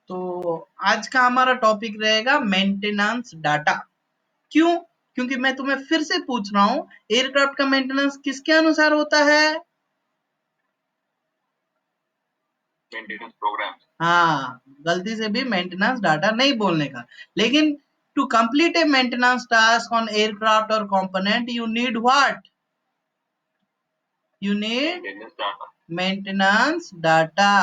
तो आज का हमारा टॉपिक रहेगा मेंटेनेंस डाटा। क्यों? क्योंकि मैं तुम्हें फिर से पूछ रहा हूं, एयरक्राफ्ट का मेंटेनेंस किसके अनुसार होता है? Maintenance programme. हाँ, गलती से भी मेंटेनेंस डाटा नहीं बोलने का। लेकिन to complete a maintenance task on aircraft और component you need what? You need maintenance data. Maintenance data.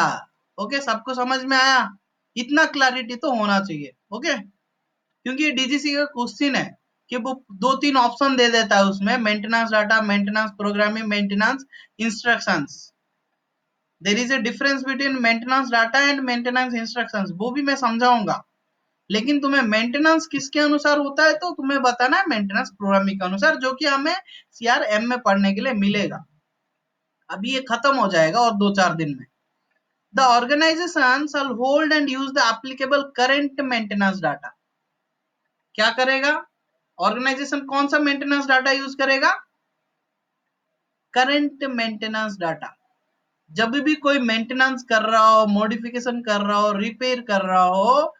Okay, सबको समझ में आया? इतना क्लैरिटी तो होना चाहिए। ओके, क्योंकि डीजीसी का क्वेश्चन है कि वो 2-3 ऑप्शन दे देता है उसमें, maintenance data, maintenance programming, maintenance instructions. There is a difference between maintenance data and maintenance instructions, वो भी मैं समझाऊंगा। लेकिन तुम्हें मेंटेनेंस किसके अनुसार होता है तो तुम्हें बताना है मेंटेनेंस प्रोग्रामिंग के अनुसार, जो कि हमें सीआरएम में पढ़ने के लिए मिलेगा। अभी ये खत्म हो जाएगा और 2-4 दिन में। The organisation shall hold and use the applicable current maintenance data. क्या करेगा ऑर्गेनाइजेशन? कौन सा मेंटेनेंस डाटा यूज करेगा? Current maintenance data. जब भी कोई मेंटेनेंस कर रहा हो, मॉडिफिकेशन कर रहा हो, रिपेयर कर रहा हो,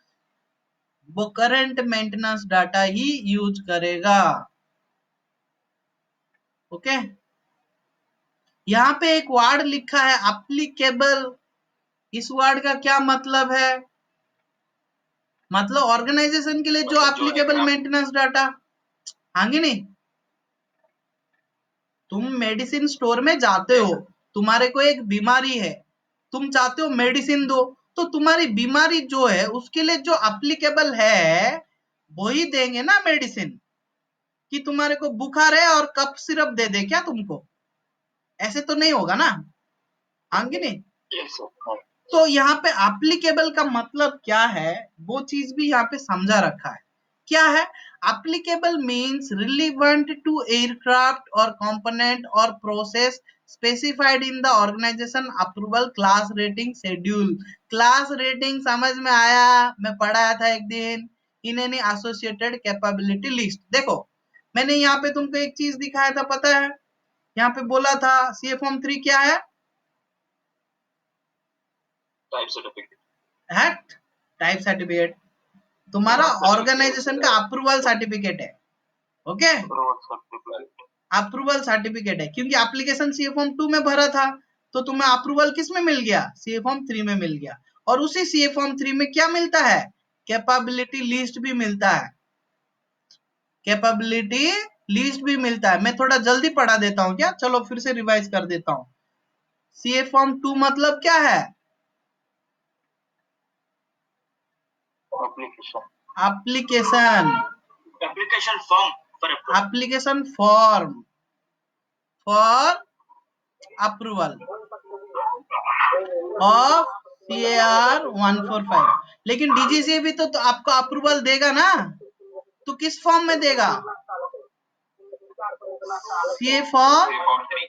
वो करंट मेंटेनेंस डाटा ही यूज करेगा। ओके, यहाँ पे एक वर्ड लिखा है एप्लीकेबल। इस वर्ड का क्या मतलब है? मतलब ऑर्गेनाइजेशन के लिए जो एप्लीकेबल मेंटेनेंस डाटा। हाँ कि नहीं? तुम मेडिसिन स्टोर में जाते हो, तुम्हारे को एक बीमारी है, तुम चाहते हो मेडिसिन दो, तो तुम्हारी बीमारी जो है उसके लिए जो एप्लीकेबल है वही देंगे ना मेडिसिन। कि तुम्हारे को बुखार है और कफ सिरप दे दे क्या तुमको? ऐसे तो नहीं होगा ना। हाँ कि नहीं? तो यहाँ पे एप्लीकेबल का मतलब क्या है, वो चीज भी यहाँ पे समझा रखा है। क्या है? Applicable means relevant to aircraft और कंपोनेंट और process specified in the organisation approval class rating schedule. Class rating समझ में आया? मैं पढ़ाया था एक दिन in any associated capability list. देखो, मैंने यहाँ पे तुमको एक चीज दिखाया था, पता है? यहाँ पे बोला था सीए फॉर्म 3 क्या है? टाइप सर्टिफिकेट है, टाइप सर्टिफिकेट तुम्हारा ऑर्गेनाइजेशन का अप्रूवल सर्टिफिकेट है। ओके, अप्रूवल सर्टिफिकेट है, क्योंकि एप्लीकेशन सीए फॉर्म 2 में भरा था, तो तुम्हें अप्रूवल किस में मिल गया? सीए फॉर्म 3 में मिल गया। और उसी सीए फॉर्म 3 में क्या मिलता है? कैपेबिलिटी लिस्ट भी मिलता है। कैपेबिलिटी लिस्ट भी मिलता है। मैं थोड़ा जल्दी पढ़ा देता हूँ क्या? चलो फिर से रिवाइज कर देता हूँ। सीए फॉर्म 2 मतलब क्या है? Application form for approval of CAR 145। लेकिन डीजीसी भी तो आपको अप्रूवल देगा ना, तो किस फॉर्म में देगा? सीए फॉर्म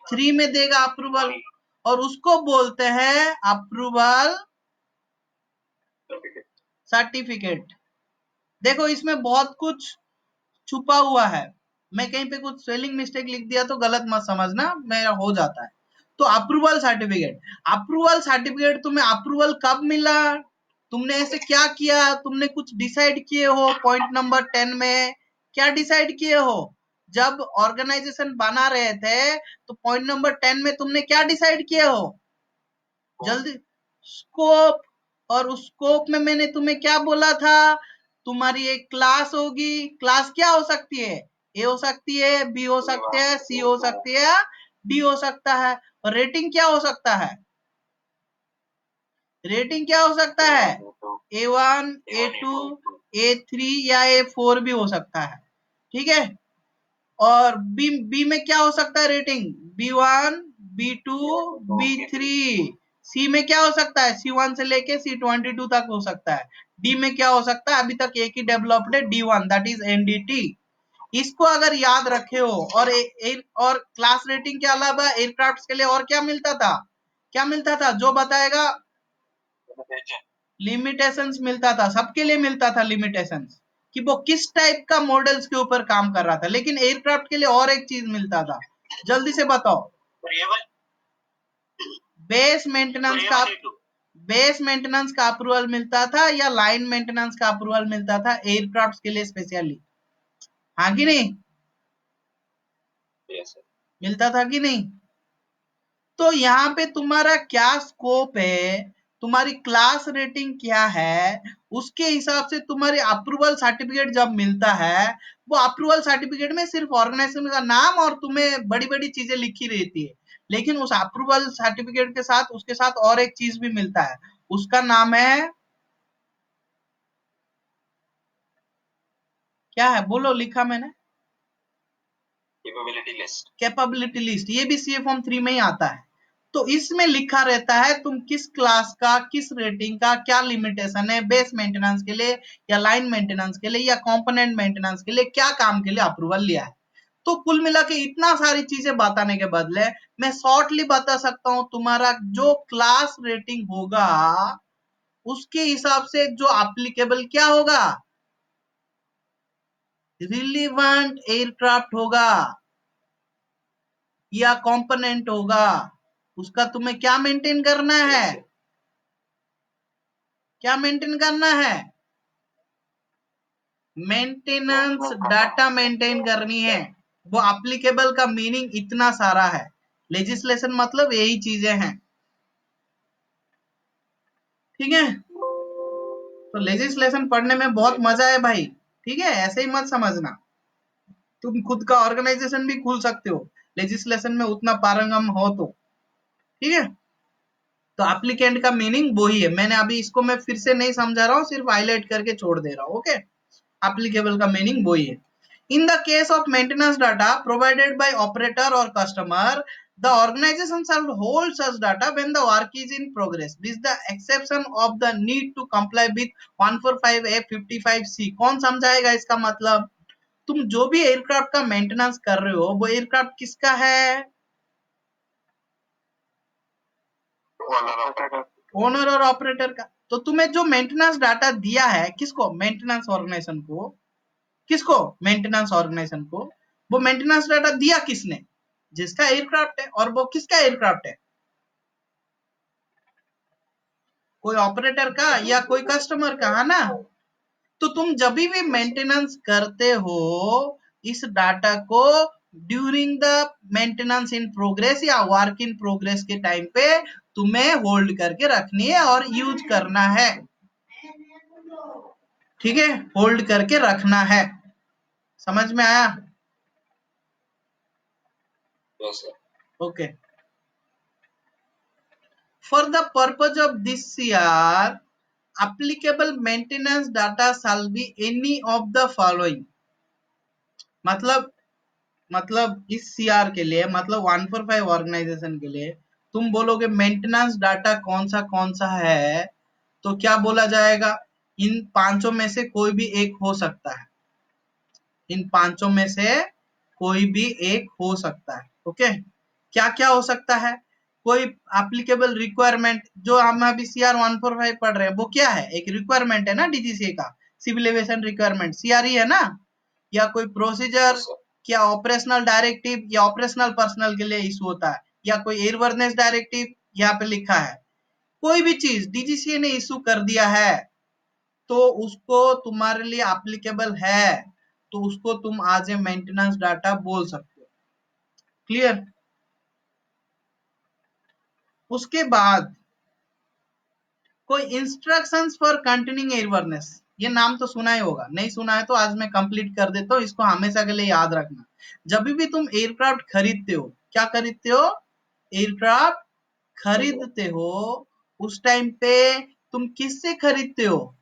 3 में देगा अप्रूवल, और उसको बोलते हैं अप्रूवल सर्टिफिकेट। देखो, इसमें बहुत कुछ छुपा हुआ है। मैं कहीं पे कुछ स्पेलिंग मिस्टेक लिख दिया तो गलत मत समझना, मेरा हो जाता है। तो अप्रूवल सर्टिफिकेट, अप्रूवल सर्टिफिकेट तुम्हें अप्रूवल कब मिला? तुमने ऐसे क्या किया? तुमने कुछ डिसाइड किए हो? पॉइंट नंबर 10 में क्या डिसाइड किए हो? जब ऑर्गेनाइजेशन बना रहे थे तो पॉइंट नंबर 10 में तुमने क्या डिसाइड किए हो? जल्दी, स्कोप। और उस स्कोप में मैंने तुम्हें क्या बोला था? तुम्हारी एक क्लास होगी। क्लास क्या हो सकती है? ए हो सकती है, बी हो सकते हैं, सी हो सकती है, डी हो सकता है। और रेटिंग क्या हो सकता है? रेटिंग क्या हो सकता है? A1, A2, A3 या A4 भी हो सकता है। ठीक है। और बी में क्या हो सकता है रेटिंग? B1, B2, B3। सी में क्या हो सकता है? C1 से लेके C22 तक हो सकता है। डी में क्या हो सकता है? अभी तक एक ही डेवलप्ड है, D1, दैट इज एनडीटी। इसको अगर याद रखे हो, और क्लास रेटिंग के अलावा एयरक्राफ्ट के लिए और क्या मिलता था? क्या मिलता था जो बताएगा? लिमिटेशंस मिलता था, सबके लिए मिलता था लिमिटेशंस, कि वो किस टाइप का मॉडल्स के ऊपर काम कर रहा था। लेकिन एयरक्राफ्ट के लिए और एक चीज मिलता था, जल्दी से बताओ। बेस मेंटेनेंस का बेस मेंटेनेंस का अप्रूवल मिलता था या लाइन मेंटेनेंस का अप्रूवल मिलता था एयरक्राफ्ट के लिए स्पेशली? हाँ कि नहीं? Yes, sir. मिलता था कि नहीं? तो यहाँ पे तुम्हारा क्या स्कोप है, तुम्हारी क्लास रेटिंग क्या है, उसके हिसाब से तुम्हारी अप्रूवल सर्टिफिकेट जब मिलता है, वो अप्रूवल सर्टिफिकेट में सिर्फ ऑर्गेनाइजेशन का नाम और तुम्हें बड़ी बड़ी चीजें लिखी रहती है, लेकिन उस अप्रूवल सर्टिफिकेट के साथ उसके साथ और एक चीज भी मिलता है, उसका नाम है क्या है? बोलो, लिखा मैंने। Capability list. कैपेबिलिटी लिस्ट, ये भी सीए फॉर्म 3 में ही आता है। तो इसमें लिखा रहता है तुम किस क्लास का, किस रेटिंग का, क्या लिमिटेशन है, बेस मेंटेनेंस के लिए या लाइन मेंटेनेंस के लिए या कंपोनेंट मेंटेनेंस के लिए क्या काम के लिए अप्रूवल लिया है। तो कुल मिला के इतना सारी चीजें बताने के बदले मैं शॉर्टली बता सकता हूं, तुम्हारा जो क्लास रेटिंग होगा उसके हिसाब से जो एप्लीकेबल क्या होगा, रिलीवेंट एयरक्राफ्ट होगा या कंपोनेंट होगा, उसका तुम्हें क्या मेंटेन करना है, Yes, sir. क्या मेंटेन करना है, मेंटेनेंस डाटा मेंटेन करनी है। वो एप्लीकेबल का मीनिंग इतना सारा है, लेजिस्लेशन मतलब यही चीजें हैं, ठीक है। तो लेजिस्लेशन पढ़ने में बहुत मजा है भाई, ठीक है, ऐसे ही मत समझना। तुम खुद का ऑर्गेनाइजेशन भी खोल सकते हो लेजिस्लेशन में उतना पारंगम हो तो, ठीक है। तो एप्लीकेंट का मीनिंग वही है, मैंने अभी इसको मैं फिर से नहीं समझा रहा हूँ, सिर्फ हाईलाइट करके छोड़ दे रहा हूँ, ओके। एप्लीकेबल का मीनिंग वही है। In the case of maintenance data provided by operator or customer, the organization shall hold such data when the work is in progress, with the exception of the need to comply with 145A 55C। कौन समझाएगा इसका मतलब? तुम जो भी aircraft का maintenance कर रहे हो वो एयरक्राफ्ट किसका है? ओनर और ऑपरेटर का। तो तुम्हें जो मेंटेनेंस डाटा दिया है किसको? मेंटेनेंस ऑर्गेनाइजेशन को। किसको? मेंटेनेंस ऑर्गेनाइजेशन को। वो मेंटेनेंस डाटा दिया किसने? जिसका एयरक्राफ्ट है। और वो किसका एयरक्राफ्ट है? कोई ऑपरेटर का या कोई कस्टमर का, है ना। तो तुम जब भी मेंटेनेंस करते हो इस डाटा को during the maintenance in progress या वर्क इन प्रोग्रेस के टाइम पे तुम्हें होल्ड करके रखनी है और यूज करना है, ठीक है, होल्ड करके रखना है। समझ में आया? Yes, sir. Okay. For the purpose of this CR, applicable maintenance data shall be any of the following। मतलब इस सीआर के लिए, मतलब 145 ऑर्गेनाइजेशन के लिए तुम बोलोगे मेंटेनेंस डाटा कौन सा है, तो क्या बोला जाएगा? इन पांचों में से कोई भी एक हो सकता है, इन पांचों में से कोई भी एक हो सकता है, ओके। क्या क्या हो सकता है? कोई एप्लीकेबल रिक्वायरमेंट, जो हम अभी सीआर 145 पढ़ रहे हैं वो क्या है? एक रिक्वायरमेंट है ना डीजीसीए का, सिविल एविएशन रिक्वायरमेंट सीआर ही है ना। या कोई प्रोसीजर, Yes, sir. क्या ऑपरेशनल डायरेक्टिव या ऑपरेशनल पर्सनल के लिए इशू होता है, या कोई एयरवर्नेस डायरेक्टिव यहाँ पे लिखा है, कोई भी चीज डीजीसीए ने इशू कर दिया है तो उसको तुम्हारे लिए एप्लीकेबल है, तो उसको तुम आज ए मेंटेनेंस डाटा बोल सकते हो। क्लियर? उसके बाद कोई इंस्ट्रक्शंस फॉर कंटिन्यूइंग एयरवर्नेस, ये नाम तो सुना ही होगा, नहीं सुना है तो आज मैं कंप्लीट कर देता हूँ, इसको हमेशा के लिए याद रखना। जब भी तुम एयरक्राफ्ट खरीदते हो, क्या खरीदते हो? एयरक्राफ्ट खरीदते हो, उस टाइम पे तुम किससे खरीदते हो?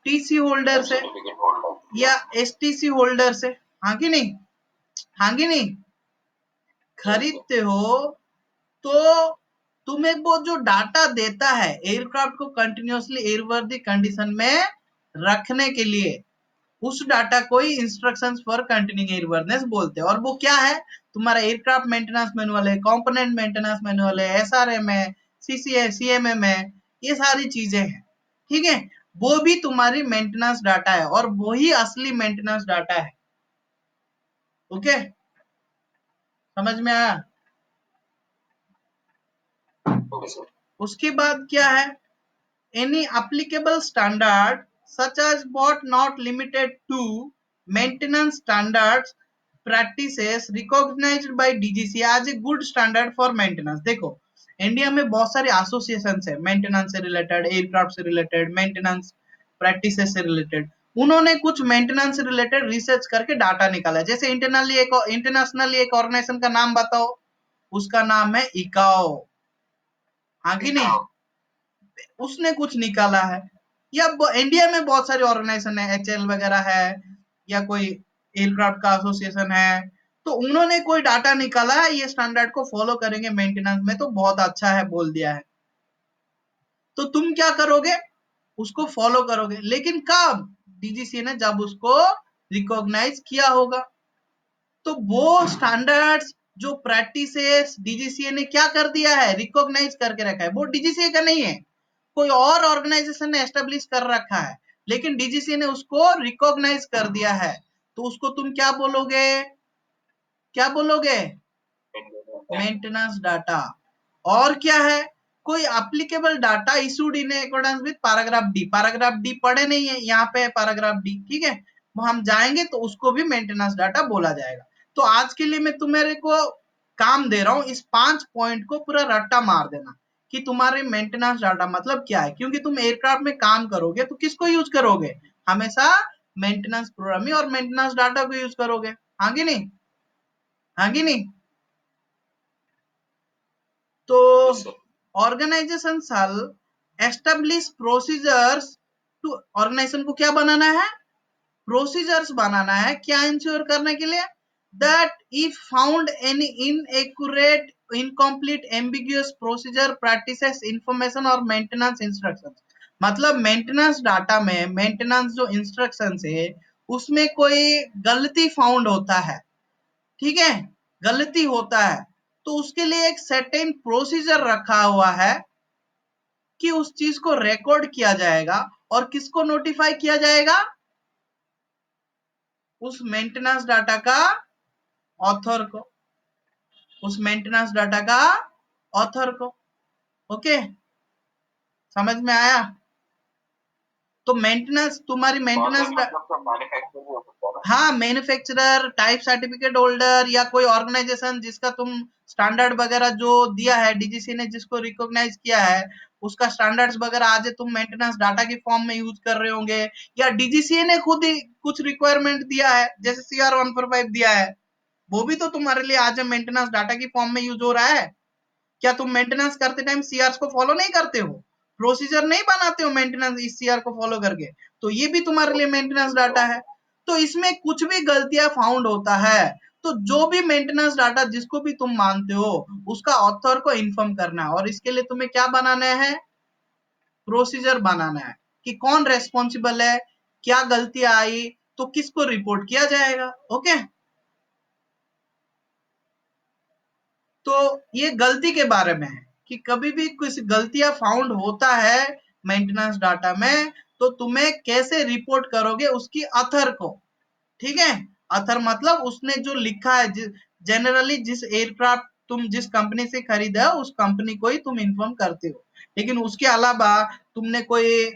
टीसी होल्डर Type से certificate holder. या एसटीसी होल्डर से, हाँ कि नहीं? हाँ कि नहीं? Yes, sir. खरीदते हो तो तुम्हें वो जो डाटा देता है एयरक्राफ्ट को कंटिन्यूअसली एयरवर्दी कंडीशन में रखने के लिए, उस डाटा को ही इंस्ट्रक्शंस फॉर कंटिन्यूइंग एयरवर्नेस बोलते हैं। और वो क्या है? तुम्हारा एयरक्राफ्ट मेंटेनेंस मैनुअल है, कंपोनेंट मेंटेनेंस मैनुअल है, एसआरएम है, सीसीए सीएमएम है, ये सारी चीजें हैं, ठीक है। वो भी तुम्हारी मेंटेनेंस डाटा है और वही असली मेंटेनेंस डाटा है, ओके। समझ में आया? Okay sir. उसके बाद क्या है, any applicable standard such as but not limited to maintenance standards practices recognized by DGCA as a good standard for maintenance। देखो इंडिया में बहुत सारे एसोसिएशन है मेंटेनेंस से रिलेटेड, एयरक्राफ्ट से रिलेटेड, मेंटेनेंस प्रैक्टिसेस से रिलेटेड। उन्होंने कुछ मेंटेनेंस से रिलेटेड रिसर्च करके डाटा निकाला। जैसे इंटरनेशनली एक ऑर्गेनाइजेशन का नाम बताओ, उसका नाम है इकाओ, हाँ कि नहीं, उसने कुछ निकाला है। या इंडिया में बहुत सारे ऑर्गेनाइजेशन है, एचएल वगैरह है, या कोई एयरक्राफ्ट का एसोसिएशन है, तो उन्होंने कोई डाटा निकाला है, ये स्टैंडर्ड को फॉलो करेंगे मेंटेनेंस में तो बहुत अच्छा है बोल दिया है, तो तुम क्या करोगे, उसको फॉलो करोगे। लेकिन कब, डीजीसी ने जब उसको रिकॉग्नाइज किया होगा। तो वो स्टैंडर्ड्स जो प्रैक्टिसेस डीजीसीए ने क्या कर दिया है, रिकॉग्नाइज करके रखा है, वो डीजीसीए का नहीं है, कोई और ऑर्गेनाइजेशन ने एस्टेब्लिश कर रखा है, लेकिन डीजीसीए ने उसको रिकॉग्नाइज कर दिया है। तो उसको तुम क्या बोलोगे, क्या बोलोगे, मेंटेनेंस डाटा। और क्या है, कोई applicable data issued in accordance with paragraph D. Paragraph D पढ़े नहीं है, यहाँ पे है पैराग्राफ डी, ठीक है, वो हम जाएंगे तो उसको भी मेंटेनेंस डाटा बोला जाएगा। तो आज के लिए मैं तुम्हारे को काम दे रहा हूँ, इस 5 पॉइंट को पूरा रट्टा मार देना कि तुम्हारे मेंटेनेंस डाटा मतलब क्या है। क्योंकि तुम एयरक्राफ्ट में काम करोगे तो किसको यूज करोगे, हमेशा मेंटेनेंस प्रोग्राम और मेंटेनेंस डाटा को यूज करोगे, हाँ कि नहीं, हाँ कि नहीं। तो organisation shall establish procedures to, organisation को क्या बनाना है, प्रोसीजर्स बनाना है, क्या इंश्योर करने के लिए, that if found any inaccurate, incomplete, ambiguous procedure, practices, information और मेंटेनेंस इंस्ट्रक्शंस। मतलब मेंटेनेंस डाटा में मेंटेनेंस जो इंस्ट्रक्शंस है उसमें कोई गलती फाउंड होता है, ठीक है, गलती होता है, तो उसके लिए एक सर्टेन प्रोसीजर रखा हुआ है कि उस चीज को रिकॉर्ड किया जाएगा और किसको नोटिफाई किया जाएगा, उस मेंटेनेंस डाटा का ऑथर को, उस मेंटेनेंस डाटा का ऑथर को। ओके, समझ में आया। तो मेंटेनेंस, तुम्हारी मेंटेनेंस, हाँ, मैन्युफैक्चरर, टाइप सर्टिफिकेट होल्डर, या कोई ऑर्गेनाइजेशन जिसका तुम स्टैंडर्ड वगैरह जो दिया है, डीजीसी ने जिसको रिकॉग्नाइज किया है, उसका स्टैंडर्ड्स वगैरह आज तुम मेंटेनेंस डाटा की फॉर्म में यूज कर रहे होंगे, या डीजीसी ने खुद ही कुछ रिक्वायरमेंट दिया है, जैसे CR 145 दिया है, वो भी तो तुम्हारे लिए आज मेंटेनेंस डाटा की फॉर्म में यूज हो रहा है। क्या तुम मेंटेनेंस करते टाइम सीआर को फॉलो नहीं करते हो, प्रोसीजर नहीं बनाते हो मेंटेनेंस इस सीआर को फॉलो करके, तो ये भी तुम्हारे लिए मेंटेनेंस डाटा है। तो इसमें कुछ भी गलतियां फाउंड होता है, तो जो भी मेंटेनेंस डाटा जिसको भी तुम मानते हो उसका ऑथर को इन्फॉर्म करना है, और इसके लिए तुम्हें क्या बनाना है, प्रोसीजर बनाना है कि कौन रेस्पॉन्सिबल है, क्या गलतियां आई तो किसको रिपोर्ट किया जाएगा। ओके, तो ये गलती के बारे में है कि कभी भी कुछ गलतियां फाउंड होता है मेंटेनेंस डाटा में, तो तुम्हें कैसे रिपोर्ट करोगे उसकी अथर को, ठीक है। अथर मतलब उसने जो लिखा है, जनरली जिस एयरक्राफ्ट तुम जिस कंपनी से खरीदा है उस कंपनी को ही तुम इन्फॉर्म करते हो, लेकिन उसके अलावा तुमने कोई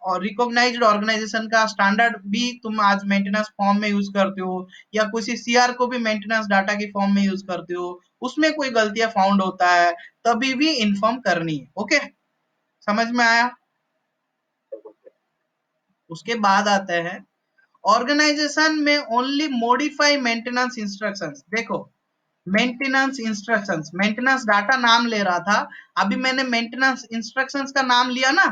और रिकॉग्नाइज्ड ऑर्गेनाइजेशन का स्टैंडर्ड भी तुम आज मेंटेनेंस फॉर्म में यूज करते हो, या किसी सीआर को भी मेंटेनेंस डाटा की फॉर्म में यूज करते हो, उसमें कोई गलतियां फाउंड होता है तभी भी इन्फॉर्म करनी है। ओके, समझ में आया। उसके बाद आते हैं ऑर्गेनाइजेशन में ओनली मॉडिफाई मेंटेनेंस इंस्ट्रक्शंस। देखो मेंटेनेंस इंस्ट्रक्शंस, मेंटेनेंस डाटा नाम ले रहा था, अभी मैंने मेंटेनेंस इंस्ट्रक्शंस का नाम लिया ना,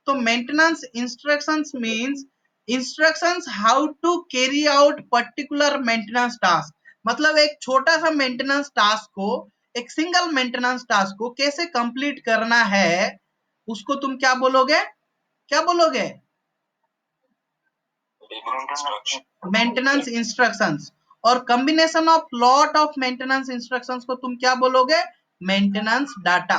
तो maintenance instructions means instructions how to carry out particular maintenance task. मतलब एक छोटा सा मेंटेनेंस टास्क को, एक सिंगल मेंटेनेंस टास्क को कैसे कंप्लीट करना है, उसको तुम क्या बोलोगे, क्या बोलोगे, मेंटेनेंस इंस्ट्रक्शंस। और combination of lot of maintenance instructions को तुम क्या बोलोगे, मेंटेनेंस डाटा।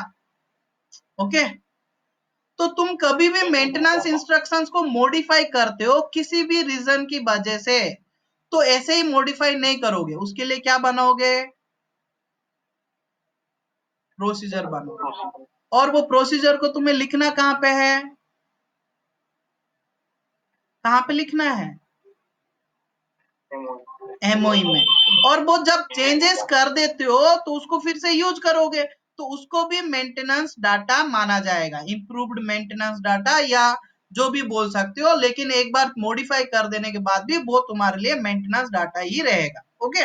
ओके, तो तुम कभी भी मेंटेनेंस इंस्ट्रक्शंस को मॉडिफाई करते हो किसी भी रीजन की वजह से, तो ऐसे ही मॉडिफाई नहीं करोगे, उसके लिए क्या बनाओगे, प्रोसीजर बनाओगे। और वो प्रोसीजर को तुम्हें लिखना कहाँ पे है, कहाँ पे लिखना है, एमओई में। और वो जब चेंजेस कर देते हो तो उसको फिर से यूज करोगे, तो उसको भी मेंटेनेंस डाटा माना जाएगा, इंप्रूव्ड मेंटेनेंस डाटा या जो भी बोल सकते हो, लेकिन एक बार मॉडिफाई कर देने के बाद भी वो तुम्हारे लिए मेंटेनेंस डाटा ही रहेगा। ओके,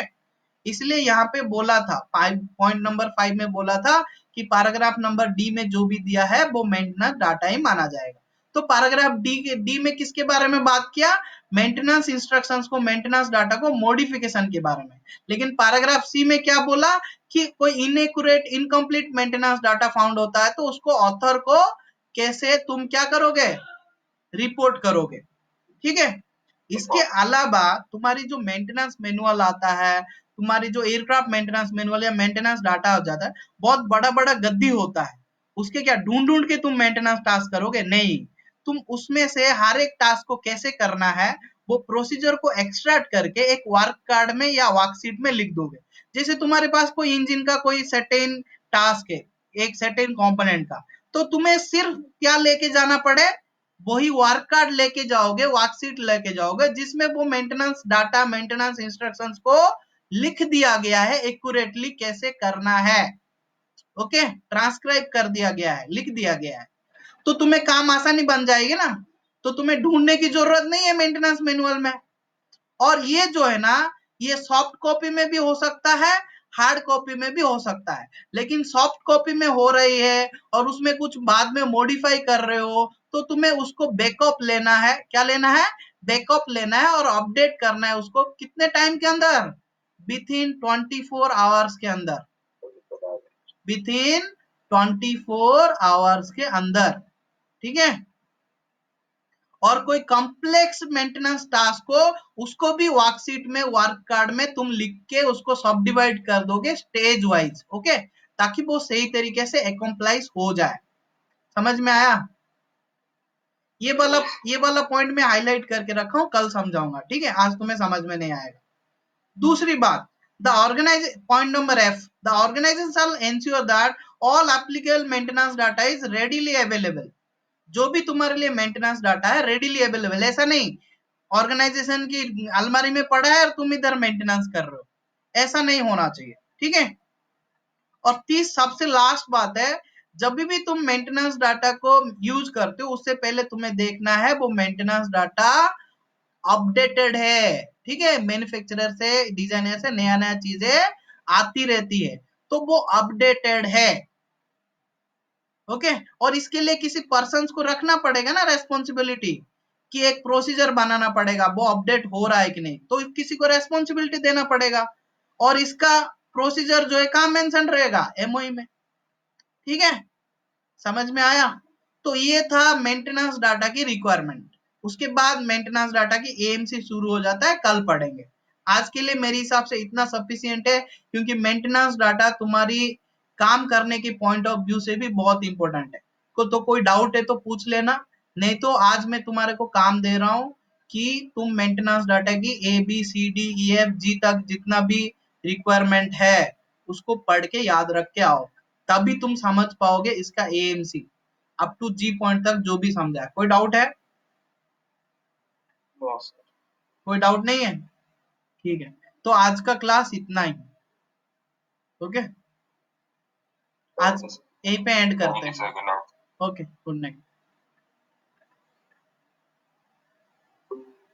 इसलिए यहाँ पे बोला था 5.5 में बोला था कि पैराग्राफ नंबर डी में जो भी दिया है वो मेंटेनेंस डाटा ही माना जाएगा। तो पैराग्राफ डी में किसके बारे में बात किया, मेंटेनेंस इंस्ट्रक्शंस को, मेंटेनेंस डाटा को, मॉडिफिकेशन के बारे में। लेकिन पैराग्राफ सी में क्या बोला कि कोई inaccurate incomplete maintenance data found होता है तो उसको ऑथर को कैसे तुम क्या करोगे, रिपोर्ट करोगे। ठीक है, इसके अलावा तुम्हारी जो मेंटेनेंस मैनुअल आता है, तुम्हारी जो एयरक्राफ्ट मेंटेनेंस मैनुअल या मेंटेनेंस डाटा हो जाता है, बहुत बड़ा बड़ा गद्दी होता है, उसके क्या ढूंढ ढूंढ के तुम मेंटेनेंस टास्क करोगे, नहीं, तुम उसमें से हर एक टास्क को कैसे करना है वो प्रोसीजर को एक्सट्रैक्ट करके एक वर्क कार्ड में या वर्कशीट में लिख दोगे। जैसे तुम्हारे पास कोई इंजन का कोई सर्टेन टास्क है, एक सर्टेन कंपोनेंट का, तो तुम्हें सिर्फ क्या लेके जाना पड़े, वही वर्क कार्ड लेके जाओगे, वर्कशीट लेके जाओगे जिसमें वो मेंटेनेंस डाटा, मेंटेनेंस इंस्ट्रक्शंस को लिख दिया गया है एक्यूरेटली कैसे करना है। ओके, ट्रांसक्राइब कर दिया गया है, लिख दिया गया है, तो तुम्हें काम आसानी बन जाएगी ना, तो तुम्हें ढूंढने की जरूरत नहीं है मेंटेनेंस मैनुअल में। और ये जो है ना, ये सॉफ्ट कॉपी में भी हो सकता है, हार्ड कॉपी में भी हो सकता है, लेकिन सॉफ्ट कॉपी में हो रही है और उसमें कुछ बाद में मॉडिफाई कर रहे हो तो तुम्हें उसको बैकअप लेना है, क्या लेना है, बैकअप लेना है और अपडेट करना है उसको कितने टाइम के अंदर, विथ इन 24 आवर्स के अंदर, विथ इन 24 आवर्स के अंदर। ठीक है, और कोई कॉम्प्लेक्स मेंटेनेंस टास्क को उसको भी वर्कशीट में, वर्क कार्ड में तुम लिख के उसको सब डिवाइड कर दोगे स्टेज वाइज। ओके, ताकि वो सही तरीके से अकम्प्लाइज हो जाए। समझ में आया, ये वाला पॉइंट में हाईलाइट करके रखा हूं, कल समझाऊंगा। ठीक है, आज तुम्हें समझ में नहीं आएगा। दूसरी बात, the organise point number F, the organisation shall ensure that all applicable maintenance data is readily available. जो भी तुम्हारे लिए मेंटेनेंस डाटा है रेडीली अवेलेबल, ऐसा नहीं ऑर्गेनाइजेशन की अलमारी में पड़ा है और तुम इधर मेंटेनेंस कर रहे हो, ऐसा नहीं होना चाहिए। ठीक है, और 30 सबसे लास्ट बात है, जब भी तुम मेंटेनेंस डाटा को यूज करते हो उससे पहले तुम्हें देखना है वो मेंटेनेंस डाटा अपडेटेड है। ठीक है, मैन्युफैक्चरर से, डिजाइनर से नया नया चीजें आती रहती है, तो वो अपडेटेड है। ओके, और इसके लिए किसी पर्सन को रखना पड़ेगा ना रेस्पॉन्सिबिलिटी, कि एक प्रोसीजर बनाना पड़ेगा वो अपडेट हो रहा है कि नहीं, तो किसी को रेस्पॉन्सिबिलिटी देना पड़ेगा, और इसका प्रोसीजर जो है कहाँ मेंशन रहेगा, एमओई में। ठीक है, समझ में आया। तो ये था मेंटेनेंस डाटा की रिक्वायरमेंट। उसके बाद मेंटेनेंस डाटा की एएमसी शुरू हो जाता है, कल पढ़ेंगे। आज के लिए मेरे हिसाब से इतना सफिशियंट है, क्योंकि मेंटेनेंस डाटा तुम्हारी काम करने की पॉइंट ऑफ व्यू से भी बहुत इंपॉर्टेंट है। तो कोई डाउट है तो पूछ लेना, नहीं तो आज मैं तुम्हारे को काम दे रहा हूँ कि तुम मेंटेनेंस डाटा की A B C D E F G तक जितना भी रिक्वायरमेंट है उसको पढ़ के याद रख के आओ, तभी तुम समझ पाओगे इसका AMC up to G point तक जो भी समझा है। कोई डाउट है, कोई डाउट नहीं है, ठीक है, तो आज का क्लास इतना ही। ओके, आज यहीं पे एंड करते हैं। Okay, good night.